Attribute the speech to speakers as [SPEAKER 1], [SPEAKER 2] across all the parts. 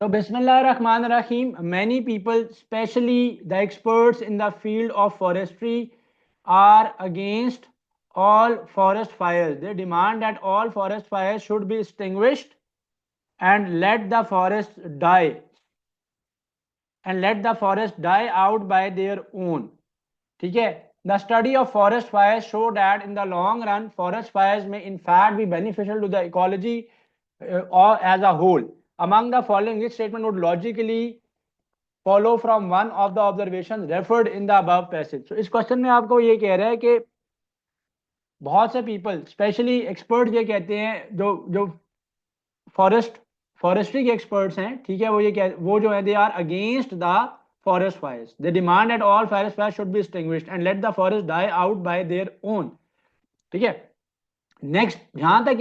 [SPEAKER 1] So, Bismillahirrahmanirrahim. Many people, especially the experts in the field of forestry, are against all forest fires. They demand that all forest fires should be extinguished and let the forest die out by their own. ठीक है. The study of forest fires show that in the long run, forest fires may in fact be beneficial to the ecology or as a whole. Among the following, which statement would logically follow from one of the observations referred in the above passage? So इस question में आपको ये कह रहा है कि बहुत से पीपल, स्पेशली एक्सपर्ट ये कहते हैं, जो जो फॉरेस्ट्री के एक्सपर्ट्स हैं, ठीक है, वो जो है they are against the forest fires. They demand that all forest fires should be extinguished and let the forest die out by their own. ठीक है. नेक्स्ट, जहां तक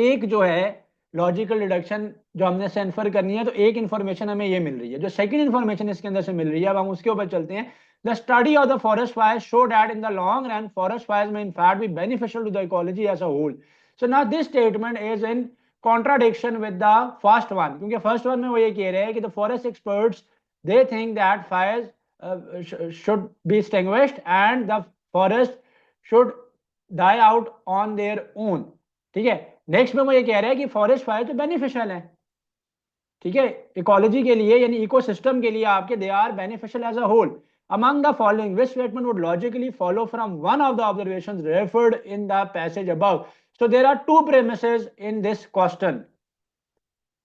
[SPEAKER 1] एक जो है लॉजिकल डिडक्शन जो हमने से इन्फर करनी है, तो एक इंफॉर्मेशन हमें ये मिल रही है, जो सेकंड इंफॉर्मेशन इसके अंदर से मिल रही है, अब हम उसके ऊपर चलते हैं. The study of the forest fire show that in the long run forest fires may in fact be beneficial to the ecology as a whole. So now this statement is in contradiction with the first one, क्योंकि first one में वो ये कह रहे हैं कि the forest experts they think that fires should be extinguished and the forest should die out on their own. ठीक है. नेक्स्ट में वो ये कह रहा है कि फॉरेस्ट फायर तो बेनिफिशियल है, ठीक है, इकोलॉजी के लिए, यानी इकोसिस्टम के लिए आपके, they are beneficial as a whole. Among the following, which statement would logically follow from one of the observations referred in the passage above? So there are two premises in this question.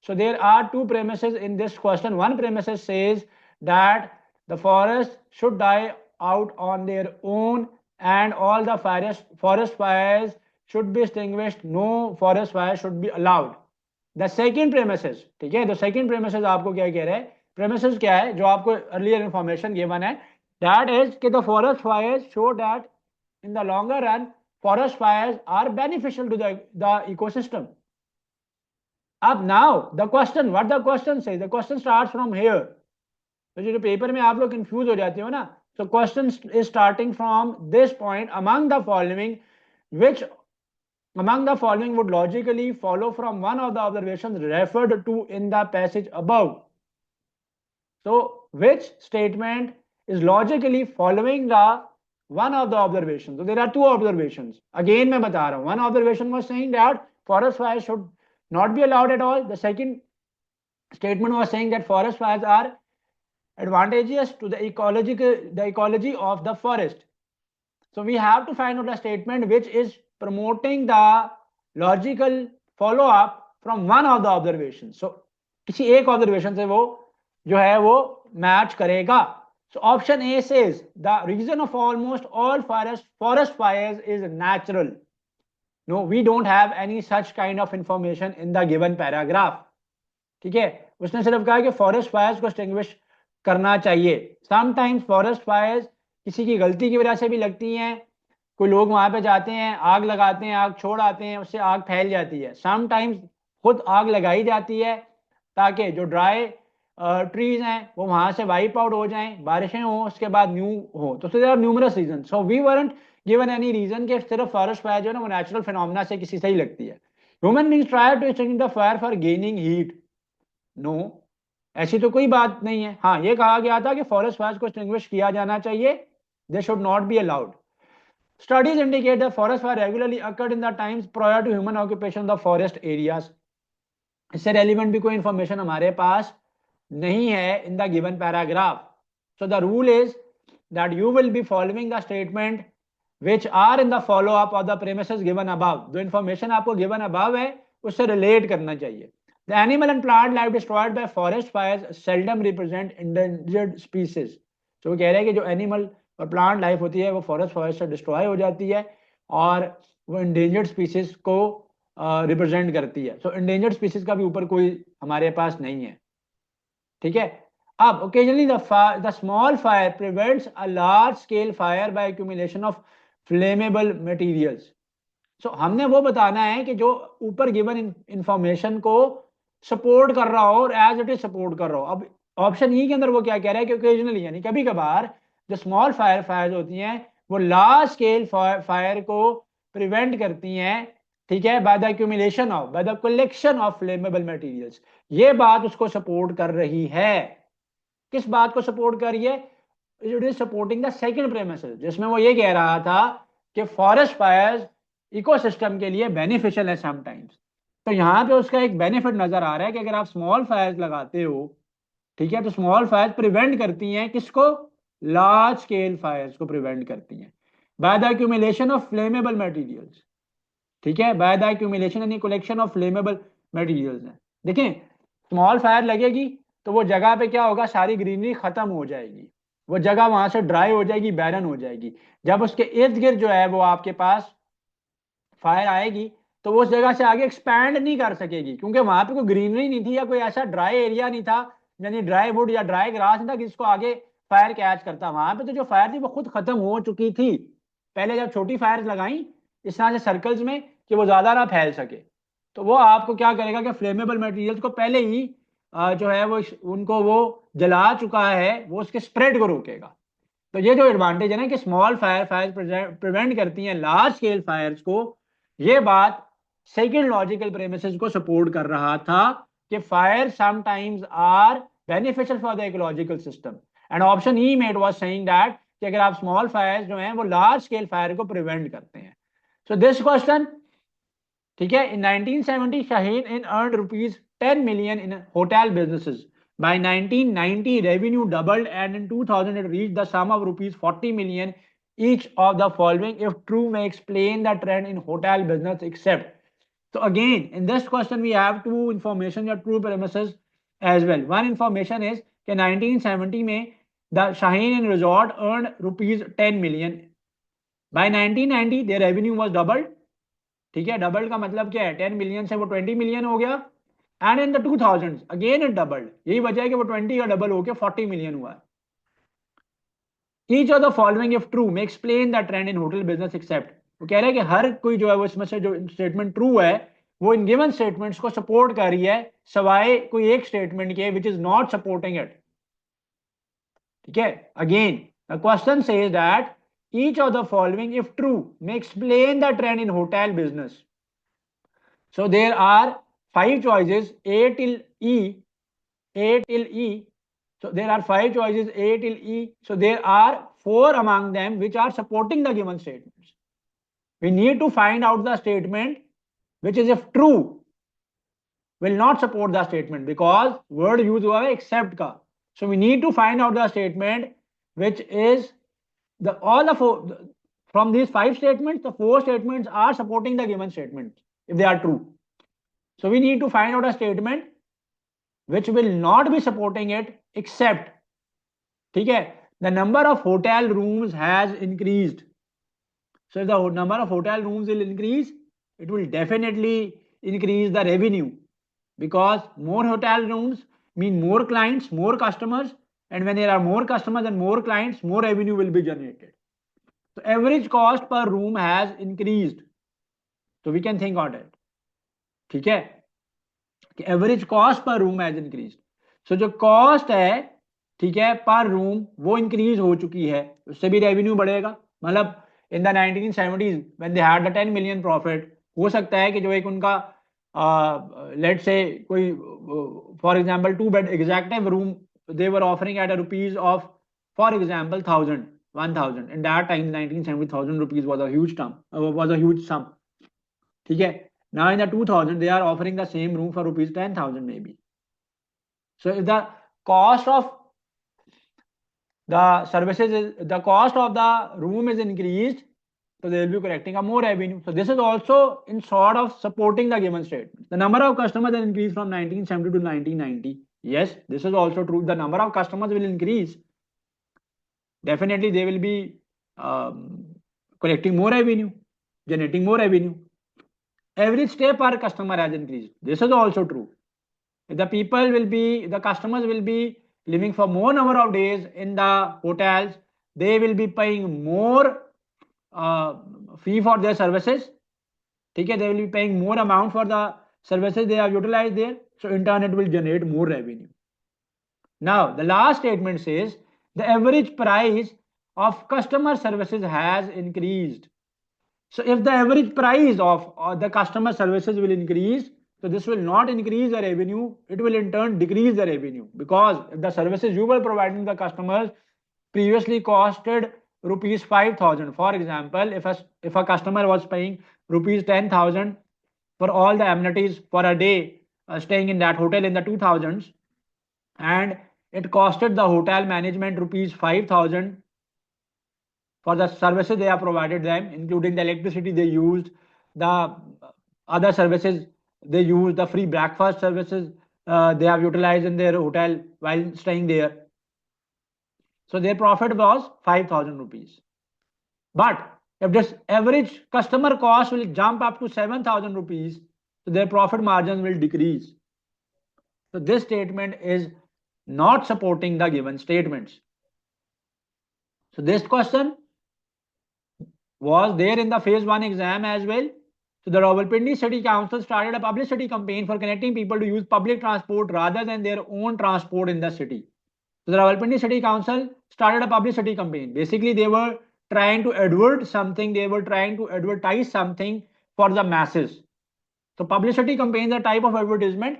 [SPEAKER 1] So there are two premises in this question. One premises says that the forest should die out on their own and all the forest fires should be extinguished. No forest fire should be allowed. The second premises, ठीक है, तो second premises आपको क्या कह रहे हैं? Premises क्या है जो आपको earlier information given है? That is कि the forest fires show that in the longer run forest fires are beneficial to the ecosystem. अब now the question, what the question say, the question starts from here. तो जो paper में आप लोग confuse हो जाते हो ना, so question is starting from this point. Among the following, which among the following would logically follow from one of the observations referred to in the passage above? So which statement is logically following the one of the observations? So there are two observations. Again मैं बता रहा हूँ, one observation was saying that forest fires should not be allowed at all. The second statement was saying that forest fires are advantageous to the ecology of the forest. So we have to find out a statement which is promoting the logical follow up from one of the observations. So किसी एक observation से वो जो है वो match करेगा. So option A says the reason of almost all forest fires is natural. No, we don't have any such kind of information in the given paragraph. ठीक है, उसने सिर्फ कहा कि फॉरेस्ट फायर्स को एक्सटिंग्विश करना चाहिए. समटाइम्स फॉरेस्ट फायर्स किसी की गलती की वजह से भी लगती हैं. कोई लोग वहां पे जाते हैं, आग लगाते हैं, आग छोड़ आते हैं, उससे आग फैल जाती है. समटाइम्स खुद आग लगाई जाती है ताकि जो ड्राई ट्रीज हैं वो वहां से वाइप आउट हो जाएं, बारिशें हो, उसके बाद न्यू हो. तो there are numerous reason. So we weren't given any reason कि सिर्फ फॉरेस्ट फायर जो है ना वो नेचुरल फिनोमेना से किसी से ही लगती है. Human beings try to extinguish the fire for gaining heat. No, ऐसी तो कोई बात नहीं है. हाँ, ये कहा गया था कि फॉरेस्ट फायर को एक्सटिंग्विश किया जाना चाहिए, they should not be allowed. Studies indicate that forest fire regularly occurred in the times prior to human occupation of the forest areas. इससे रेलिवेंट भी कोई इंफॉर्मेशन हमारे पास नहीं है in the given paragraph. So the rule is that you will be following the statement which are in the follow up of the premises given above. जो information आपको given above है उससे relate करना चाहिए. The animal and plant life destroyed by forest fires seldom represent endangered species. तो वो कह रहे हैं कि जो एनिमल और प्लांट लाइफ होती है वो फॉरेस्ट फायर से डिस्ट्रॉय हो जाती है और वो इंडेंजर्ड स्पीसीज को रिप्रेजेंट करती है. सो इंडेंजर्ड स्पीसीज का भी ऊपर कोई हमारे पास नहीं है. ठीक है. अब occasionally the small fire prevents a large scale fire by accumulation of flammable materials. So हमने वो बताना है कि जो ऊपर गिवन इंफॉर्मेशन को सपोर्ट कर रहा हो और एज इट इज सपोर्ट कर रहा हो. अब ऑप्शन ई के अंदर वो क्या कह रहा है कि ओकेजनली यानी कभी कभार जो स्मॉल फायर्स होती हैं वो लार्ज स्केल फायर को प्रिवेंट करती हैं ठीक है, by the accumulation of, by the collection of flammable materials. ये बात उसको सपोर्ट कर रही है। किस बात को सपोर्ट कर रही है? It is supporting the second premises, जिसमें वो ये कह रहा था कि फॉरेस्ट फायर्स इकोसिस्टम के लिए बेनिफिशियल है समटाइम्स। तो यहाँ पे उसका एक बेनिफिट नजर आ रहा है कि अगर आप स्मॉल फायर्स लगाते हो, ठीक है, तो स्मॉल फायर्स प्रिवेंट करती हैं किसको? लार्ज स्केल फायर्स को प्रिवेंट करती हैं by the accumulation of flammable materials. ठीक है, बाय द एक्यूमुलेशन यानी कलेक्शन ऑफ फ्लेमेबल मटेरियल्स है। देखें, स्मॉल फायर लगेगी तो वो जगह पे क्या होगा, सारी ग्रीनरी खत्म हो जाएगी, वो जगह वहां से ड्राई हो जाएगी, बैरन हो जाएगी। जब उसके इर्द गिर्द जो है वो आपके पास फायर आएगी तो वो उस जगह से आगे एक्सपैंड नहीं कर सकेगी, क्योंकि वहां पे कोई ग्रीनरी नहीं थी या कोई ऐसा ड्राई एरिया नहीं था, यानी ड्राई वुड या ड्राई ग्रास नहीं था जिसको आगे फायर कैच करता। वहां पे तो जो फायर थी वो खुद खत्म हो चुकी थी पहले, जब छोटी फायर लगाई इस तरह से सर्कल्स में कि वो ज्यादा ना फैल सके। तो वो आपको क्या करेगा कि फ्लेमेबल मटेरियल्स को पहले ही जो है वो उनको वो जला चुका है, वो उसके स्प्रेड को रोकेगा। तो ये जो एडवांटेज है ना कि स्मॉल फायर प्रिवेंट करती हैं लार्ज स्केल फायर्स को, ये बात सेकंड लॉजिकल प्रेमिसेस को सपोर्ट कर रहा था कि fire sometimes are beneficial for the ecological system. And option E में इट वाज सेइंग दैट कि अगर आप स्मॉल फायर्स जो हैं वो लार्ज स्केल फायर को प्रिवेंट करते हैं। सो दिस क्वेश्चन, ठीक है, in 1970 Shaheen in earned rupees 10 million in hotel businesses. By 1990 revenue doubled and in 2000 it reached the sum of rupees 40 million. Each of the following if true may explain the trend in hotel business except. So again in this question we have two information or true premises as well. One information is कि 1970 में the Shaheen Inn Resort earned rupees 10 million. By 1990 their revenue was doubled. ठीक है, double का मतलब क्या है, 10 million से वो 20 मिलियन हो गया। And in the 2000 again it doubled, यही वजह है कि वो 20 का डबल होकर 40 मिलियन हुआ है। Each of the following if true may explain the trend in hotel business except. वो कह रहा है कि हर कोई जो है वो इसमें से जो स्टेटमेंट ट्रू है वो इन गिवन स्टेटमेंट्स को सपोर्ट कर रही है, सवाए कोई एक स्टेटमेंट के which is not supporting it. ठीक है, again the question says that each of the following if true may explain the trend in hotel business. So there are five choices A till E, A till E. So there are five choices A till E. So there are four among them which are supporting the given statements. We need to find out the statement which is if true will not support the statement because word used हुआ है except का. So we need to find out the statement which is the all the four from these five statements, the four statements are supporting the given statement if they are true. So we need to find out a statement which will not be supporting it except, ठीक है, the number of hotel rooms has increased. So if the number of hotel rooms will increase, it will definitely increase the revenue because more hotel rooms mean more clients, more customers, and when there are more customers and more clients, more revenue will be generated. So average cost per room has increased. So we can think on it. ठीक है, average cost per room has increase. So जो cost है, ठीक है, पर room वो increase हो चुकी है, उससे भी रेवेन्यू बढ़ेगा। मतलब in the 1970s when they had the 10 million profit, हो सकता है कि जो एक उनका लेट से कोई for example 2 bed executive room they were offering at a rupees of for example 1000 in that time 1970 1000 rupees was a huge term, was a huge sum. ठीक है, now in the 2000 they are offering the same room for rupees 10,000 maybe. So if the cost of the services is, the cost of the room is increased, so they will be collecting a more revenue. So this is also in sort of supporting the given statement. The number of customers has increased from 1970 to 1990. Yes, this is also true. The number of customers will increase. Definitely they will be collecting more revenue, generating more revenue. Average stay per customer has increased. This is also true. The customers will be living for more number of days in the hotels. They will be paying more fee for their services. Okay, they will be paying more amount for the services they have utilized there. So in turn, it will generate more revenue. Now, the last statement says the average price of customer services has increased. So if the average price of the customer services will increase, so this will not increase the revenue, it will in turn decrease the revenue, because if the services you were providing the customers previously costed rupees 5,000. For example, if a customer was paying rupees 10,000 for all the amenities for a day staying in that hotel in the 2000s, and it costed the hotel management rupees 5,000 for the services they have provided them, including the electricity they used, the other services they used, the free breakfast services they have utilized in their hotel while staying there. So their profit was 5,000 rupees. But if this average customer cost will jump up to 7,000 rupees, so their profit margins will decrease. So this statement is not supporting the given statements. So this question was there in the phase 1 exam as well. So the Rawalpindi City Council started a publicity campaign for connecting people to use public transport rather than their own transport in the city. So the Rawalpindi City Council started a publicity campaign. Basically, they were trying to advert something, they were trying to advertise something for the masses. So publicity campaign is a type of advertisement,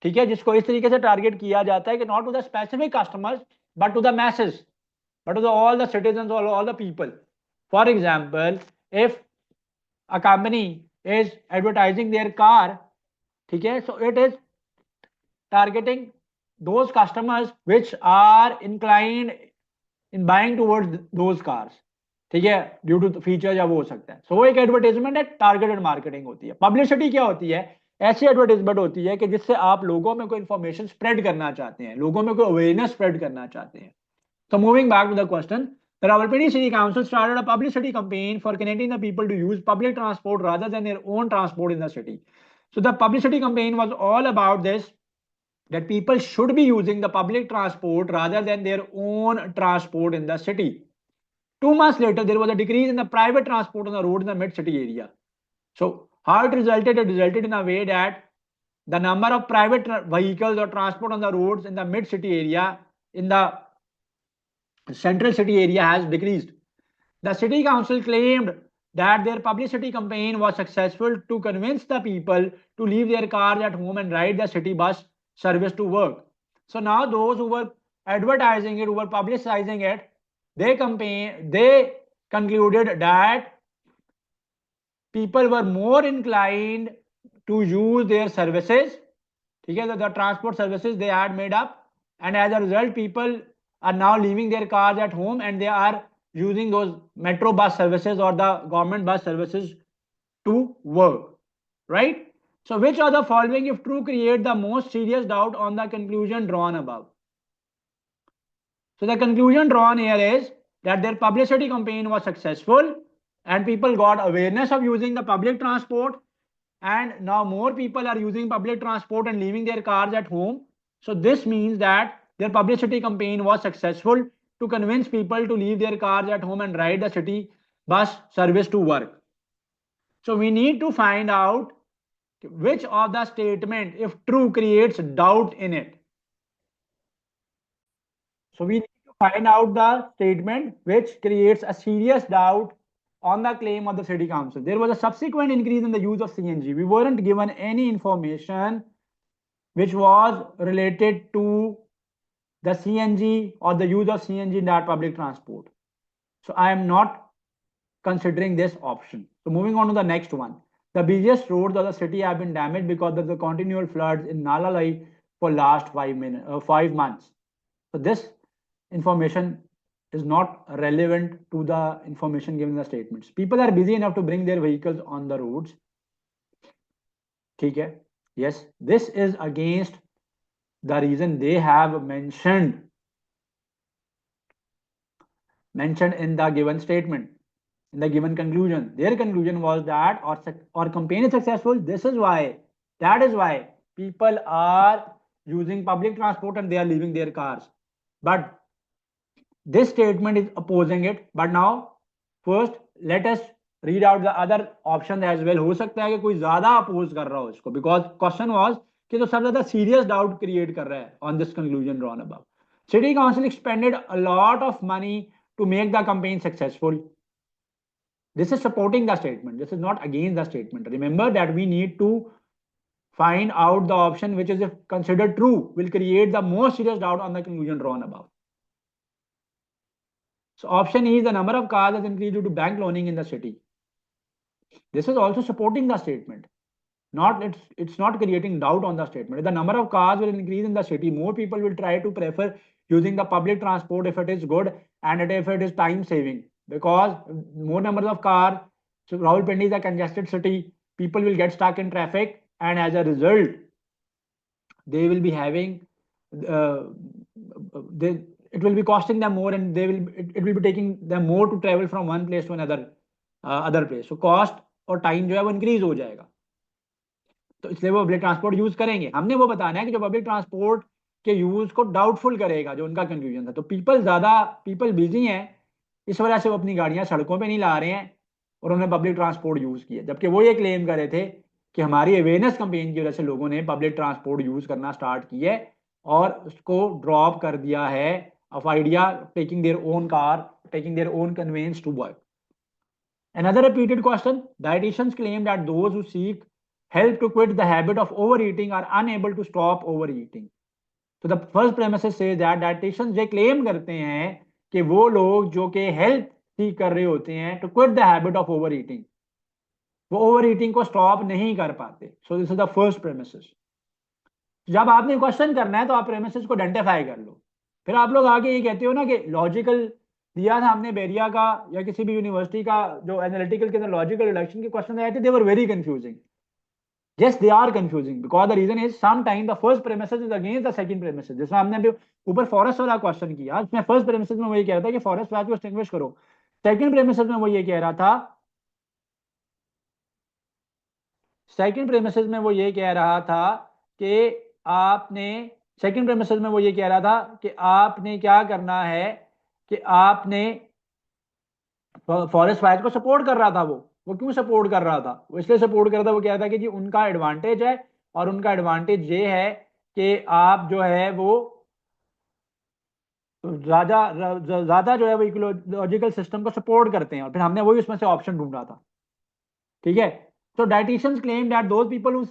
[SPEAKER 1] ठीक है, जिसको इस तरीके से target किया जाता है कि not to the specific customers but to the masses, but to the, all the citizens or all the people. For example, if a company is advertising their car, ठीक है, so it is targeting those customers which are inclined in buying towards those cars, ठीक है, due to feature या वो हो सकता है. सो वो एक एडवर्टाइजमेंट है, टारगेटेड मार्केटिंग होती है. पब्लिसिटी क्या होती है? ऐसी एडवर्टाइजमेंट होती है कि जिससे आप लोगों में कोई इंफॉर्मेशन स्प्रेड करना चाहते हैं, लोगों में कोई अवेयरनेस स्प्रेड करना चाहते हैं. So moving back to the question, the Rawalpindi City Council started a publicity campaign for connecting the people to use public transport rather than their own transport in the city. So the publicity campaign was all about this, that people should be using the public transport rather than their own transport in the city. 2 months later, there was a decrease in the private transport on the roads in the mid-city area. So how it resulted? It resulted in a way that the number of private vehicles or transport on the roads in the mid-city area, in the central city area, has decreased. The city council claimed that their publicity campaign was successful to convince the people to leave their cars at home and ride the city bus service to work. So now those who were advertising it, who were publicizing it, they concluded that people were more inclined to use their services, okay, the transport services they had made up, and as a result people are now leaving their cars at home and they are using those metro bus services or the government bus services to work, right? So which of the following, if true, create the most serious doubt on the conclusion drawn above? So the conclusion drawn here is that their publicity campaign was successful and people got awareness of using the public transport, and now more people are using public transport and leaving their cars at home. So this means that their publicity campaign was successful to convince people to leave their cars at home and ride the city bus service to work. So we need to find out which of the statement, if true, creates doubt in it. So we need to find out the statement which creates a serious doubt on the claim of the city council. There was a subsequent increase in the use of CNG. We weren't given any information which was related to the CNG or the use of CNG in that public transport. So I am not considering this option. So moving on to the next one. The busiest roads of the city have been damaged because of the continual floods in Nalalai for last 5 months. So this information is not relevant to the information given in the statements. People are busy enough to bring their vehicles on the roads. Okay. Yes, this is against the reason they have mentioned in the given statement, in the given conclusion. Their conclusion was that our campaign is successful. This is why, that is why people are using public transport and they are leaving their cars. But this statement is opposing it. But now first let us read out the other option as well. हो सकता है कि कोई ज्यादा oppose कर रहा हो इसको, because question was कि तो सबसे ज्यादा serious doubt create कर रहा है on this conclusion drawn above. City council expended a lot of money to make the campaign successful. This is supporting the statement. This is not against the statement. Remember that we need to find out the option which is, if considered true, will create the most serious doubt on the conclusion drawn above. So option E is the number of cars has increased due to bank loaning in the city. This is also supporting the statement. It's not creating doubt on the statement. If the number of cars will increase in the city, more people will try to prefer using the public transport if it is good and if it is time saving. Because more numbers of cars, so Rawalpindi is a congested city, people will get stuck in traffic, and as a result, they will be having it will be costing them more, and it will be taking them more to travel from one place to another other place. So cost और time जो है वो increase हो जाएगा, तो इसलिए वो public transport use करेंगे. हमने वो बताना है कि जो पब्लिक ट्रांसपोर्ट के यूज को डाउटफुल करेगा, जो उनका कंफ्यूजन था. तो पीपल बिजी हैं, इस वजह से वो अपनी गाड़ियां सड़कों पे नहीं ला रहे हैं और उन्होंने पब्लिक ट्रांसपोर्ट यूज किया. जबकि वो ये क्लेम कर रहे थे कि हमारी अवेयरनेस कैंपेन की वजह से लोगों ने पब्लिक ट्रांसपोर्ट यूज करना स्टार्ट किया है और उसको ड्रॉप कर दिया है of idea taking their own car, taking their own conveyance to work. Another repeated question: dietitians claim that those who seek help to quit the habit of overeating are unable to stop overeating. So the first premises says that dietitians ये claim करते हैं कि वो लोग जो कि help सीख कर रहे होते हैं to quit the habit of overeating, वो overeating को stop नहीं कर पाते. So this is the first premises. जब आपने क्वेश्चन करना है तो आप प्रेमिसेस को आइडेंटिफाई कर लो. फिर आप लोग आगे ये कहते हो ना कि लॉजिकल दिया था हमने बेरिया का या किसी भी यूनिवर्सिटी का, जो एनालिटिकल के अंदर लॉजिकल रिडक्शन के क्वेश्चन आए थे, they were very confusing. Yes, they are confusing because the reason is sometimes the first premises is against the second premises. जैसा हमने अभी ऊपर फॉरेस्ट वाला क्वेश्चन किया, उसमें फर्स्ट प्रेमिसेस में वो ये कह रहा था कि फॉरेस्ट वाच को डिस्टिंग्विश करो. सेकंड प्रेमिसेस में वो ये कह रहा था आपने क्या करना है कि आपने फॉरेस्ट फायर को सपोर्ट कर रहा था. वो क्यों सपोर्ट कर रहा था? वो इसलिए सपोर्ट कर रहा था, वो कह रहा था कि जी उनका एडवांटेज है और उनका एडवांटेज ये है कि आप जो है वो ज्यादा जो है वो इकोलॉजिकल सिस्टम को सपोर्ट करते हैं. और फिर हमने वही उसमें से ऑप्शन ढूंढा था. ठीक है. So dietitians claim that those people who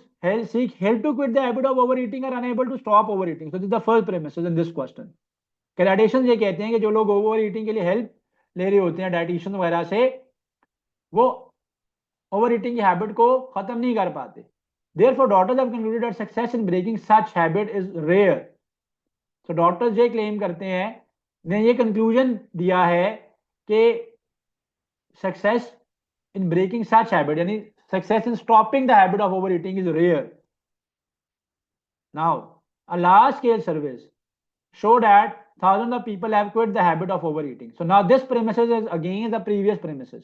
[SPEAKER 1] seek help to quit the habit of overeating are unable to stop overeating. So this is the first premise in this question. Dietitians ये कहते हैं कि जो लोग ओवर ईटिंग के लिए help ले रहे होते हैं डायटिशियन वगैरह से, वो ओवर ईटिंग की हैबिट को खत्म नहीं कर पाते. Therefore, doctors have concluded that success in breaking such habit is rare. So doctors ये क्लेम करते हैं, ने ये कंक्लूजन दिया है कि success in breaking such habit, यानी success in stopping the habit of overeating is rare. Now, a large scale surveys show that thousands of people have quit the habit of overeating. So now this premises is against the previous premises.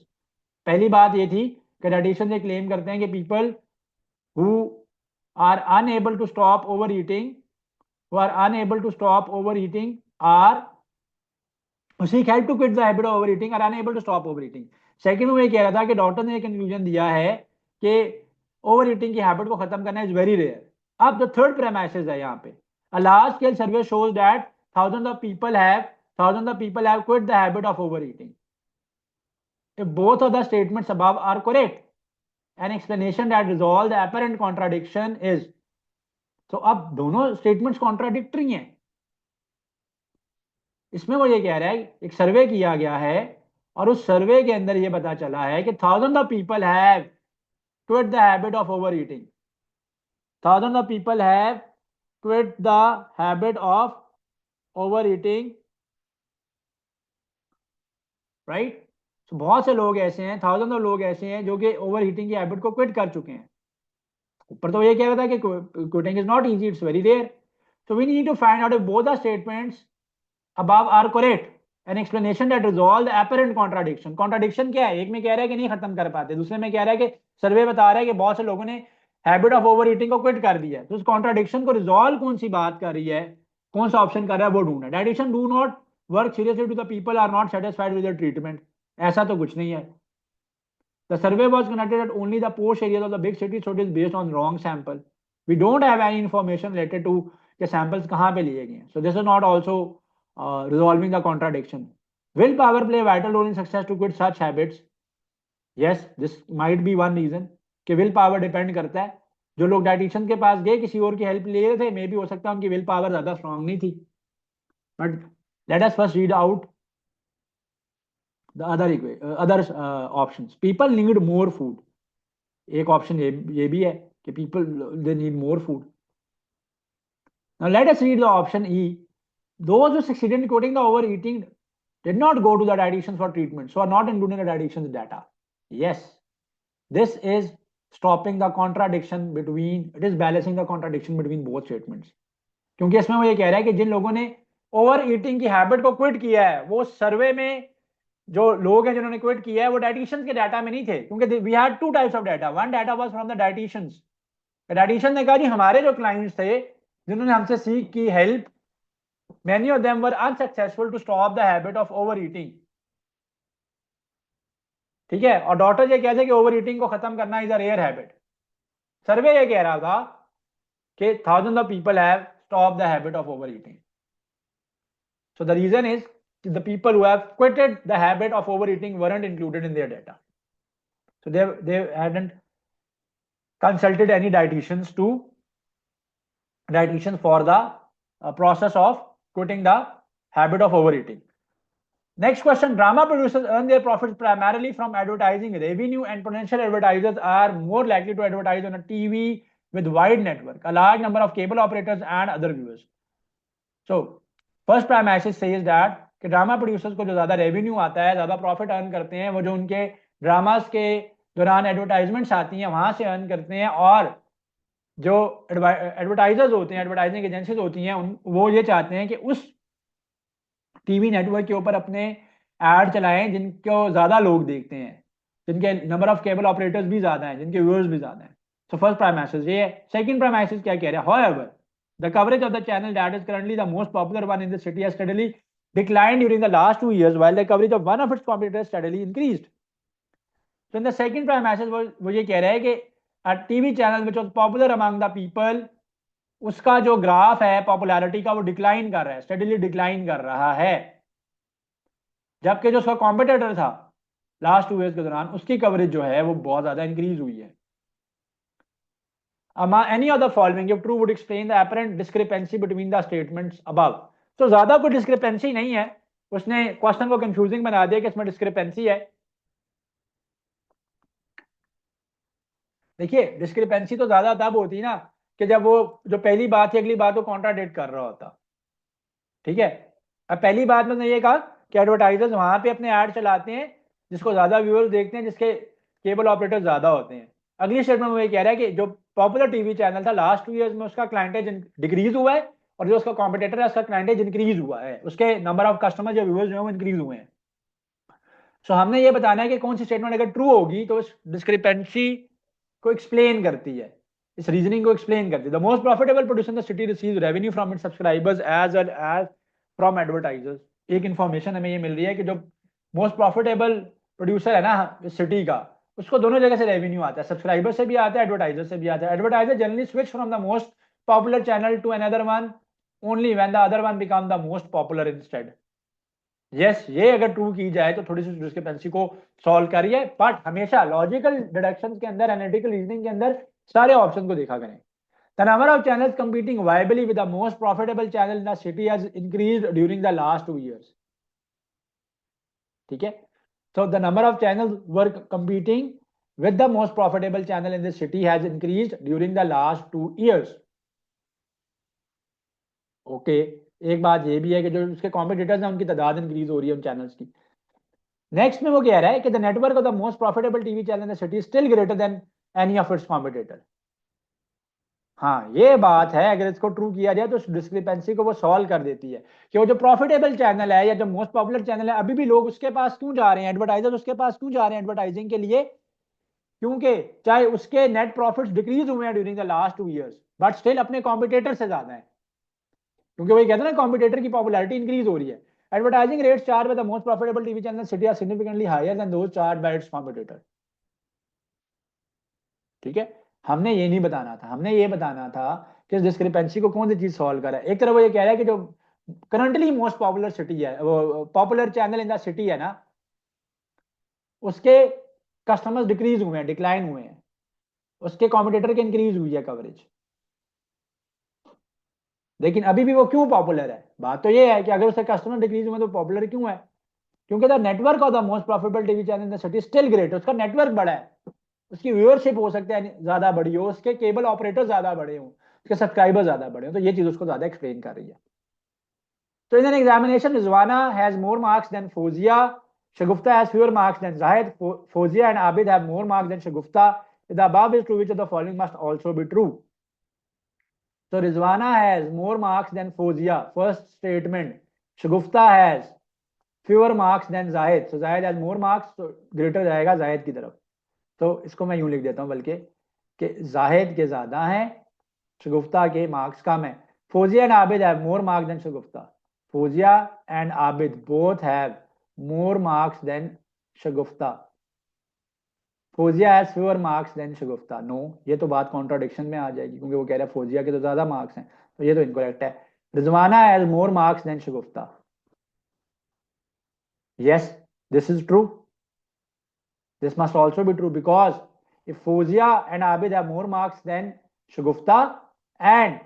[SPEAKER 1] पहली बात ये थी कि dietitian ये claim करते हैं कि people who are unable to stop overeating are seek help to quit the habit of overeating are unable to stop overeating. Second में ये कह रहा था कि डॉक्टर ने ये कंक्लूजन दिया है कि ओवर ईटिंग की हैबिट को खत्म करना इज वेरी रेयर. अब जो थर्ड प्रेमाइसिस है यहाँ पे, a large scale survey shows that thousands of people have quit the habit of overeating. If both of the statements above are correct, an explanation that resolves the apparent contradiction is. तो अब दोनों statements contradictory हैं. इसमें वो ये कह रहा है, एक सर्वे किया गया है और उस सर्वे के अंदर ये पता चला है कि thousands of people have quit the habit of overeating. Thousands of people have quit the habit of overeating, right? So बहुत से लोग ऐसे हैं, thousands of लोग ऐसे हैं जो कि ओवर ईटिंग की हैबिट को क्विट कर चुके हैं. ऊपर तो ये कह रहा था कि quitting is not easy, it's very rare. So we need to find out if both the statements above are correct. An explanation that resolve the apparent contradiction. Contradiction क्या है? एक में कह रहा है कि नहीं खत्म कर पाते, दूसरे में कह रहा है कि सर्वे बता रहा है कि बहुत से लोगों ने हैबिट ऑफ ओवर ईटिंग को क्विट कर दिया है. तो उस कॉन्ट्राडिक्शन को रिजॉल्व कौन सी बात कर रही है, कौन सा ऑप्शन कर रहा है, वो ढूंढना. Dietitian do not work seriously to the people are not satisfied with the treatment. ऐसा तो कुछ नहीं है. The survey was conducted at only the post areas of the big city, so it is based on wrong sample. We don't have any information related to के samples कहाँ पे लिए गए हैं. So this is not also resolving the contradiction. Will power play a vital role in success to quit such habits? Yes, this might be one reason कि will power depend करता है। जो लोग डाइटिशियन के पास गए किसी और की हेल्प ले रहे थे, मे बी हो सकता है उनकी विल पावर ज्यादा स्ट्रांग नहीं थी। But let us first read out the other options. People need more food, एक ऑप्शन ये भी है कि people they need more food. Now let us read the option E. Those who succeeded in quitting the overeating did not go to the dietitians for treatment, so are not included in the dietitian's data. Yes, this is stopping the contradiction between, it is balancing the contradiction between both statements. क्योंकि इसमें वो ये कह रहा है कि जिन लोगों ने ओवर ईटिंग की हैबिट को क्विट किया है, वो सर्वे में जो लोग हैं जिन्होंने क्विट किया है वो डाइटिशियंस के डाटा में नहीं थे, क्योंकि we had two types of data. One data was from the dietitians. Dietitian ने कहा जी हमारे जो क्लाइंट्स थे जिन्होंने हमसे सीख की help, many of them were unsuccessful to stop the habit of overeating। ठीक है, और डॉक्टर ये कहते हैं कि ओवर ईटिंग को खत्म करना is a rare habit. Survey ये कह रहा था कि thousand of people have stop the habit of overeating. So the reason is the people who have quitted the habit of overeating weren't included in their data, so they hadn't consulted any dietitians for the process of quitting the habit of overeating. Next question, drama producers earn their profits primarily from advertising revenue, and potential advertisers are more likely to advertise on a TV with wide network, a large number of cable operators and other viewers. So first premise says that कि drama producers को जो ज्यादा revenue आता है, ज्यादा profit earn करते हैं, वो जो उनके ड्रामास के दौरान एडवर्टाइजमेंट्स आती हैं वहां से अर्न करते हैं, और जो एडवर्टाइजर्स होते हैं, एडवर्टाइजिंग एजेंसीज होती हैं, वो ये चाहते हैं कि उस टीवी नेटवर्क के ऊपर अपने ऐड चलाएं जिनको ज्यादा लोग देखते हैं, जिनके नंबर ऑफ केबल ऑपरेटर्स भी ज्यादा हैं, जिनके व्यूअर्स भी ज्यादा हैं। सो फर्स्ट प्राइमेसिस ये है। सेकंड प्राइमेसिस क्या कह रहा है? However the coverage of the channel that is currently the most popular one in the city has steadily declined during the last 2 years while the coverage of one of its competitors steadily increased. So in the second premise वो ये कह रहा है कि a TV channel which was popular among the people, उसका जो graph है popularity का वो डिक्लाइन कर रहा है, स्टेडीली डिक्लाइन कर रहा है, जबकि जो उसका कॉम्पिटिटर था लास्ट 2 years के दौरान उसकी कवरेज जो है वो बहुत ज्यादा इंक्रीज हुई है। Any of the following if true would explain the apparent discrepancy between the statements above. तो ज्यादा कोई डिस्क्रिपेंसी नहीं है, उसने क्वेश्चन को कंफ्यूजिंग बना दिया कि इसमें डिस्क्रिपेंसी है। देखिए डिस्क्रिपेंसी तो ज्यादा तब होती ना कि जब वो जो पहली बात है अगली बात को कॉन्ट्राडिक्ट कर रहा होता। ठीक है, अब पहली बात में ये कहा कि एडवर्टाइजर्स वहां पे अपने ऐड चलाते हैं जिसको ज्यादा व्यूअर्स देखते हैं, जिसके केबल ऑपरेटर ज्यादा होते हैं। अगली स्टेटमेंट में ये कह रहा है कि जो पॉपुलर टीवी चैनल था लास्ट 2 years में उसका क्लाइंटेज डिक्रीज हुआ है, और जो उसका कॉम्पिटिटर है उसका क्लाइंटेज इंक्रीज हुआ है, उसके नंबर ऑफ कस्टमर जो व्यूअर्स हैं वो इंक्रीज हुए हैं। सो हमने ये बताना है कि कौन सी स्टेटमेंट अगर ट्रू होगी तो उस डिस्क्रिपेंसी को एक्सप्लेन करती है, इस रीजनिंग को एक्सप्लेन करती है। The most profitable producer in the city receives revenue from its subscribers as well as from advertisers. एक इंफॉर्मेशन हमें ये मिल रही है कि जो मोस्ट प्रॉफिटेबल प्रोड्यूसर है ना इस सिटी का, उसको दोनों जगह से रेवेन्यू आता है, सब्सक्राइबर से भी आता है, एडवर्टाइजर से भी आता है। Advertiser generally switch from the most popular channel to another one only when the other one become the most popular instead. Yes, ये अगर ट्रू की जाए तो थोड़ी सी डिस्क्रिपेंसी को सॉल्व करिए, बट हमेशा लॉजिकल डिडक्शन के अंदर, एनालिटिकल रीजनिंग के अंदर सारे ऑप्शन को देखा करें। The number of channels competing viably with the most profitable channel in the city has increased during the last 2 years. ठीक है, so the number of channels were competing with the most profitable channel in the city has increased during the last 2 years. Okay, एक बात ये भी है कि जो उसके कॉम्पिटिटर्स हैं उनकी तादाद इंक्रीज हो रही है उन चैनल्स की। नेक्स्ट में वो कह रहा है कि the network of the most profitable TV channel in the city still greater than any of its competitor. हाँ ये बात है, अगर इसको ट्रू किया जाए तो डिस्क्रिपेंसी को वो सॉल्व कर देती है कि वो जो प्रॉफिटेबल चैनल है या जो मोस्ट पॉपुलर चैनल है अभी भी लोग उसके पास क्यों जा रहे हैं, एडवर्टाइजर उसके पास क्यों जा रहे हैं एडवर्टाइजिंग के लिए, क्योंकि चाहे उसके नेट प्रॉफिट्स डिक्रीज हुए हैं during the last 2 years but still अपने कॉम्पिटिटर से ज्यादा है, क्योंकि वही कहते हैं ना कॉम्पिटिटर की पॉपुलैरिटी इंक्रीज हो रही है। Advertising rates charge by the most profitable TV channel city are significantly higher than those charge by its competitor. ठीक है, हमने ये नहीं बताना था, हमने ये बताना था कि इस डिस्क्रिपेंसी को कौन सी चीज सॉल्व कर रहा है। एक तरफ वो ये कह रहा है कि जो करंटली मोस्ट पॉपुलर सिटी है, वो popular channel in the city है ना, उसके कस्टमर्स डिक्रीज हुए हैं, डिक्लाइन हुए हैं, उसके कॉम्पिटिटर की इंक्रीज हुई है कवरेज। लेकिन अभी भी वो क्यों पॉपुलर है? बात तो ये है कि अगर उसके कस्टमर डिक्रीज हुए तो पॉपुलर क्यों है? क्योंकि the network of the most profitable TV channel in the city still great, उसका नेटवर्क बड़ा है, उसकी व्यूअरशिप हो सकता है ज्यादा बड़ी हो, उसके केबल ऑपरेटर ज्यादा बड़े हो, उसके सब्सक्राइबर ज्यादा बड़े हो, तो ये चीज उसको ज्यादा एक्सप्लेन कर रही है। So in an examination, Rizwana has more marks than Fozia. Shagufta has fewer marks than Zahid. Fozia and Abid have more marks than Shagufta. If the above is true, which of the following must also be true? So Rizwana has more marks than Fozia. First statement. Shagufta has fewer marks than Zahid. So Zahid has more marks, so greater जाएगा Zahid की तरफ. तो इसको मैं यूं लिख देता हूं बल्कि कि जाहिद के ज्यादा हैं, शगुफ्ता के मार्क्स कम है. Fozia and Abid have more marks than Shagufta. Fozia and Abid both have more marks than Shagufta. Fozia has fewer marks than Shagufta. No, ये तो बात कॉन्ट्राडिक्शन में आ जाएगी क्योंकि वो कह रहा है फोजिया के तो ज्यादा मार्क्स हैं, तो ये तो इनकरेक्ट है. Rizwana has more marks than Shagufta. Yes, this is true. This must also be true because if Fozia and Abid have more marks than Shagufta and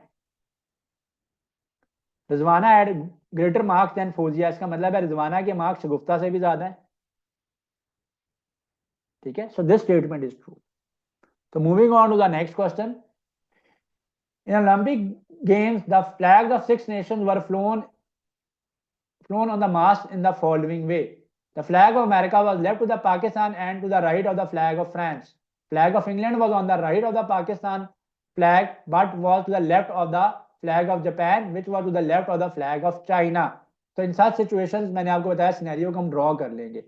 [SPEAKER 1] Rizwana had greater marks than Fozia, इसका मतलब है रिजवाना के marks शगुफ्ता से भी ज्यादा है. ठीक है, so this statement is true. So moving on to the next question. In Olympic Games, the flags of 6 nations were flown on the mast in the following way. The flag of America was left to the Pakistan and to the right of the flag of France. Flag of England was on the right of the Pakistan flag but was to the left of the flag of Japan, which was to the left of the flag of China. तो इन सात situations मैंने आपको बताया scenario को हम draw कर लेंगे.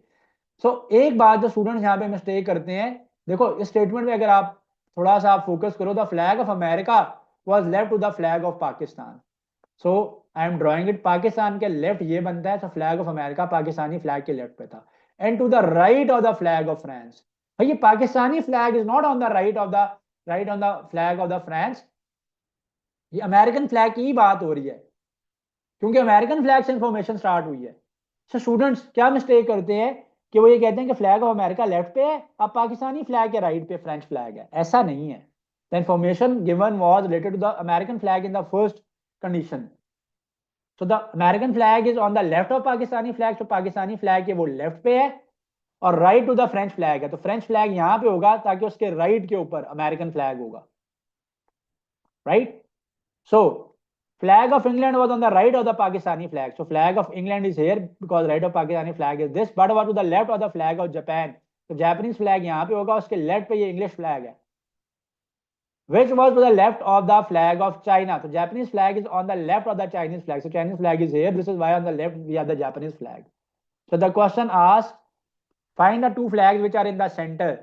[SPEAKER 1] एक बात जो स्टूडेंट्स यहाँ पे मिस्टेक करते हैं, देखो इस स्टेटमेंट में अगर आप थोड़ा सा आप फोकस करो, the flag of America was left to the flag of Pakistan. So I am drawing it, Pakistan के लेफ्ट ये बनता है, तो flag of America Pakistani flag के लेफ्ट पे था. And to the right of the flag of France, भाई ये Pakistani flag is not on the right on the flag of the France, ये अमेरिकन फ्लैग की ही बात हो रही है क्योंकि अमेरिकन फ्लैग से इंफॉर्मेशन स्टार्ट हुई है. सो स्टूडेंट्स क्या मिस्टेक करते हैं कि वो ये कहते हैं कि फ्लैग ऑफ अमेरिका लेफ्ट पे है, अब पाकिस्तानी फ्लैग के राइट पे फ्रेंच फ्लैग है. ऐसा नहीं है. The information given was related to the American flag in the first condition. So the American flag is on the left of Pakistani flag, तो पाकिस्तानी फ्लैग के वो लेफ्ट पे है, और right to the French flag है, तो फ्रेंच फ्लैग यहां पे होगा ताकि उसके राइट के ऊपर अमेरिकन फ्लैग होगा. Right. So flag of England was on the right of the Pakistani flag, so flag of England is here because right of Pakistani flag is this, but was to the left of the flag of Japan, तो Japanese flag यहाँ पे होगा, उसके left पे ये English flag है. Which was to the left of the flag of China, so Japanese flag is on the left of the Chinese flag, so Chinese flag is here, this is why on the left we have the Japanese flag. So the question asks, find the two flags which are in the center.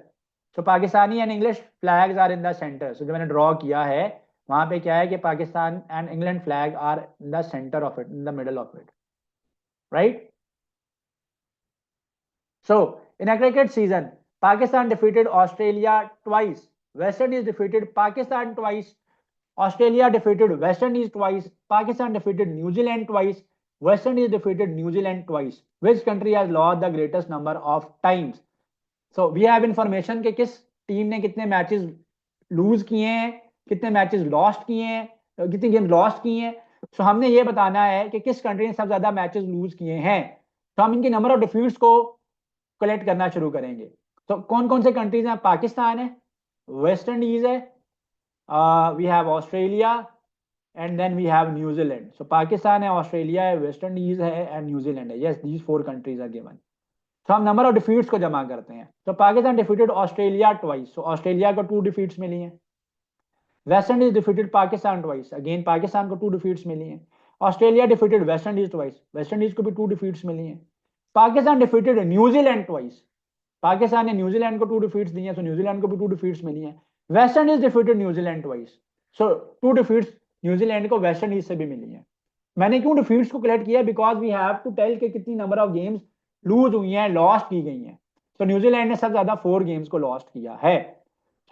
[SPEAKER 1] So Pakistani and English flags are in the center. So जो मैंने draw किया है वहां पे क्या है कि Pakistan and England flag are in the centre of it, in the middle of it. Right. So in a cricket season Pakistan defeated Australia twice, West Indies defeated Pakistan twice, Australia defeated West Indies twice, Pakistan defeated New Zealand twice, West Indies defeated New Zealand twice. Which country has lost the greatest number of times? So we have information कि किस team ने कितने matches loose किए हैं, कितने matches lost किए हैं, कितनी गेम लॉस्ट किए हैं. सो हमने ये बताना है कि किस कंट्री ने सबसे ज्यादा मैचेस लूज किए हैं, तो हम इनके नंबर ऑफ डिफीट्स को कलेक्ट करना शुरू करेंगे. तो कौन कौन से कंट्रीज हैं? पाकिस्तान है, वेस्ट इंडीज है, we have Australia and then we have New Zealand. So Pakistan है, ऑस्ट्रेलिया है, वेस्ट इंडीज है एंड न्यूजीलैंड है. Yes, these 4 countries are given. तो हम नंबर ऑफ डिफीट्स को जमा करते हैं. तो Pakistan defeated Australia twice, so Australia को 2 डिफीट्स मिली हैं. West Indies defeated Pakistan twice, again Pakistan को 2 डिफीट्स मिली हैं. Australia defeated West Indies twice, West Indies को भी 2 डिफीट्स मिली हैं. Pakistan defeated New Zealand twice, Pakistan ने न्यूजीलैंड को 2 डिफीट्स दी हैं, तो न्यूजीलैंड को भी 2 डिफीट्स मिली हैं. West Indies defeated New Zealand twice, so 2 defeats New Zealand को वेस्ट इंडीज से भी मिली हैं. मैंने क्यों डिफीट्स को कलेक्ट किया? Because we have to tell के कितनी नंबर ऑफ गेम्स लूज हुई हैं, लॉस्ट की गई हैं. तो न्यूजीलैंड ने सबसे ज्यादा 4 गेम्स को लॉस्ट किया है.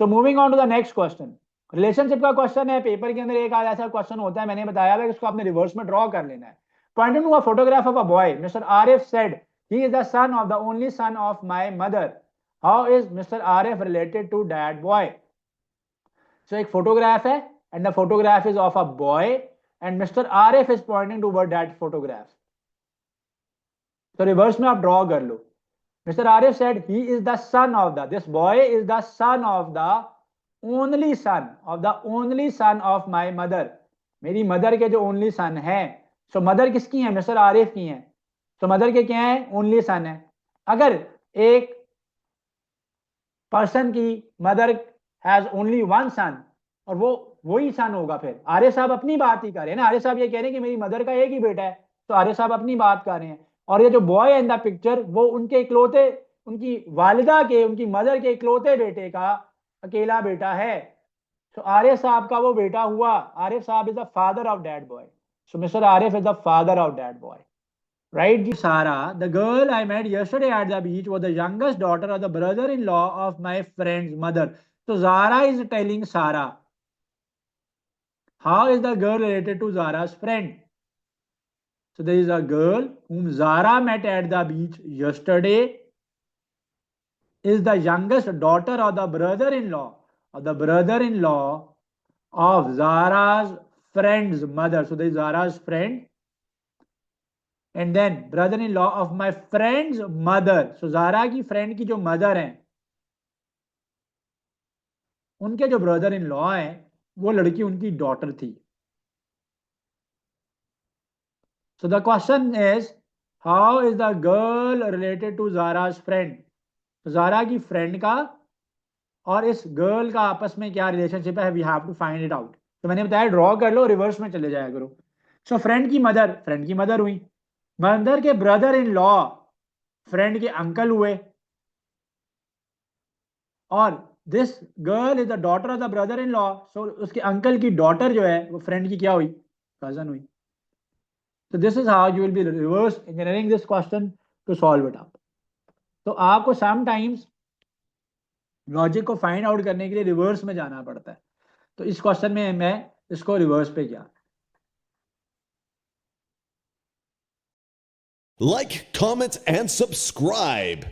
[SPEAKER 1] So moving on to the next question, relationship का क्वेश्चन है. पेपर के अंदर एक आध ऐसा क्वेश्चन होता है, मैंने बताया था कि उसको आपने रिवर्स में ड्रॉ कर लेना है. Pointing to a photograph of a boy, mister Arif said he is the son of the only son of my mother. How is mister Arif related to that boy? So एक फोटोग्राफ है and the photograph is of a boy and mister Arif is pointing toward that photograph. तो reverse में आप draw कर लो. Mr. Arif said he is the son of the, this boy is the son of the only son of my mother. मेरी mother के जो only son है. सो mother किसकी है? मिस्टर आरिफ की है. तो मदर के क्या है? ओनली सन है. अगर एक पर्सन की मदर हैज ओनली वन सन और वो वही सन होगा, फिर आरिफ साहब अपनी बात ही कर रहे हैं ना. आरिफ साहब ये कह रहे हैं कि मेरी मदर का एक ही बेटा है, तो आरिफ साहब अपनी बात कर रहे हैं. और ये जो बॉय इन द पिक्चर वो उनके इकलौते, उनकी वालिदा के, उनकी मदर के इकलौते बेटे का अकेला बेटा है. सो आरिफ साहब का वो बेटा हुआ. आरिफ साहब is the father of that boy. So mister Arif is the father of that boy. Right, Sarah, the girl I met yesterday at the beach was the youngest daughter of the brother-in-law of my friend's mother. So Zara is telling Sarah. How is the girl related to Zara's friend? So there is a girl whom Zara met at the beach yesterday is the youngest daughter of the brother-in-law of Zara's friend's mother. So there is Zara's friend. And then brother in law of my friend's mother. So Zara की friend की जो mother है, उनके जो brother in law है, वो लड़की उनकी डॉटर थी. So the question is how is the girl related to Zara's friend? Zara की फ्रेंड का और इस गर्ल का आपस में क्या रिलेशनशिप है? We have to find it out. तो मैंने बताया ड्रॉ कर लो, रिवर्स में चले जाया करो. सो फ्रेंड की मदर हुई. मदर के ब्रदर इन लॉ फ्रेंड के अंकल हुए. और this girl is the daughter of the brother in law. So उसके अंकल की डॉटर जो है वो फ्रेंड की क्या हुई? कजन हुई. तो this is how you will be reverse engineering this question to solve it up. तो आपको समटाइम्स लॉजिक को फाइंड आउट करने के लिए रिवर्स में जाना पड़ता है. तो इस क्वेश्चन में मैं इसको रिवर्स पे किया.
[SPEAKER 2] Like, comment, and subscribe.